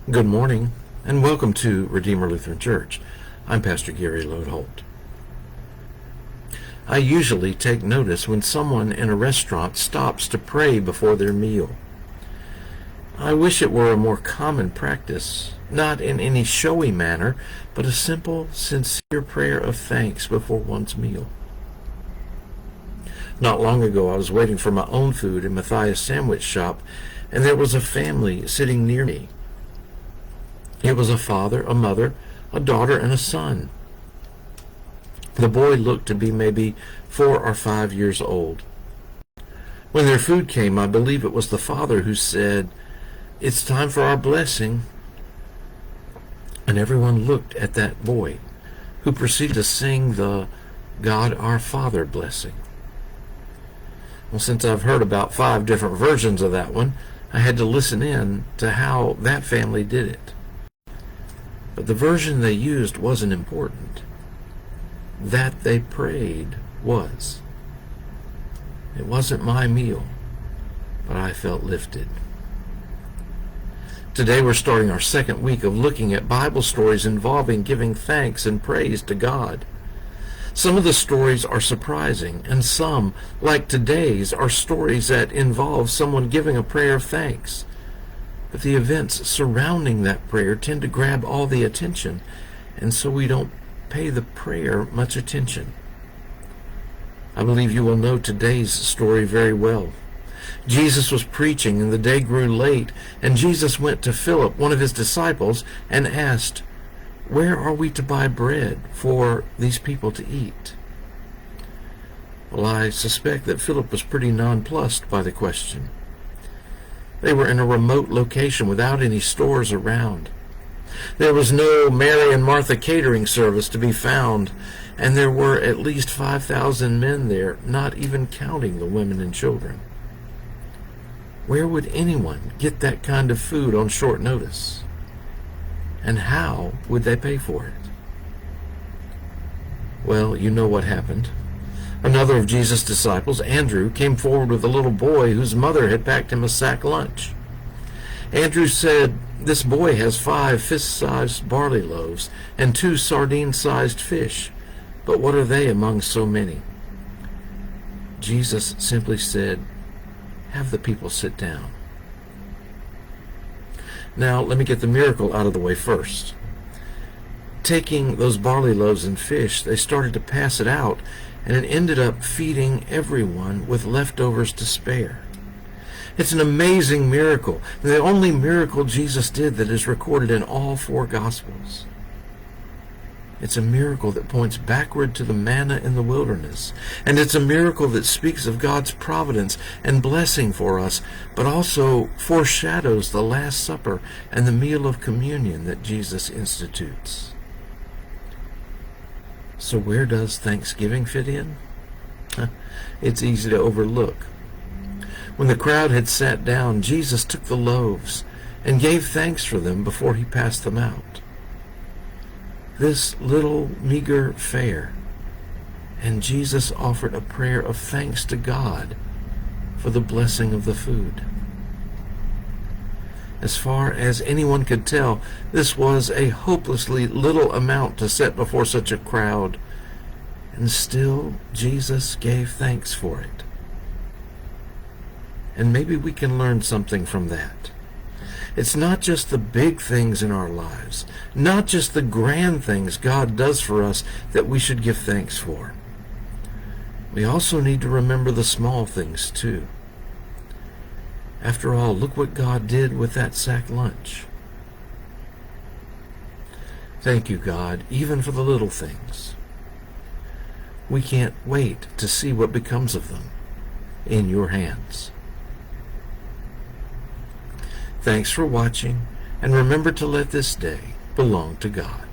Good morning, and welcome to Redeemer Lutheran Church. I'm Pastor Gary Lodeholt. I usually take notice when someone in a restaurant stops to pray before their meal. I wish it were a more common practice, not in any showy manner, but a simple, sincere prayer of thanks before one's meal. Not long ago, I was waiting for my own food in Matthias Sandwich Shop, and there was a family sitting near me. It was a father, a mother, a daughter, and a son. The boy looked to be maybe 4 or 5 years old. When their food came, I believe it was the father who said, "It's time for our blessing." And everyone looked at that boy, who proceeded to sing the God our Father blessing. Well, since I've heard about 5 different versions of that one, I had to listen in to how that family did it. But the version they used wasn't important. That they prayed was. It wasn't my meal, but I felt lifted. Today we're starting our second week of looking at Bible stories involving giving thanks and praise to God. Some of the stories are surprising, and some, like today's, are stories that involve someone giving a prayer of thanks. But the events surrounding that prayer tend to grab all the attention, and so we don't pay the prayer much attention. I believe you will know today's story very well. Jesus was preaching, and the day grew late, and Jesus went to Philip, one of his disciples, and asked, "Where are we to buy bread for these people to eat?" Well, I suspect that Philip was pretty nonplussed by the question. They were in a remote location without any stores around. There was no Mary and Martha catering service to be found, and there were at least 5,000 men there, not even counting the women and children. Where would anyone get that kind of food on short notice? And how would they pay for it? Well, you know what happened. Another of Jesus' disciples, Andrew, came forward with a little boy whose mother had packed him a sack lunch. Andrew said, "This boy has 5 fist-sized barley loaves and 2 sardine-sized fish, but what are they among so many?" Jesus simply said, "Have the people sit down." Now, let me get the miracle out of the way first. Taking those barley loaves and fish, they started to pass it out, and it ended up feeding everyone with leftovers to spare. It's an amazing miracle, the only miracle Jesus did that is recorded in all 4 Gospels. It's a miracle that points backward to the manna in the wilderness, and it's a miracle that speaks of God's providence and blessing for us, but also foreshadows the Last Supper and the meal of communion that Jesus institutes. So where does Thanksgiving fit in? It's easy to overlook. When the crowd had sat down, Jesus took the loaves and gave thanks for them before he passed them out. This little meager fare, and Jesus offered a prayer of thanks to God for the blessing of the food. As far as anyone could tell, this was a hopelessly little amount to set before such a crowd, and still Jesus gave thanks for it. And maybe we can learn something from that. It's not just the big things in our lives, not just the grand things God does for us that we should give thanks for. We also need to remember the small things too. After all, look what God did with that sack lunch. Thank you, God, even for the little things. We can't wait to see what becomes of them in your hands. Thanks for watching, and remember to let this day belong to God.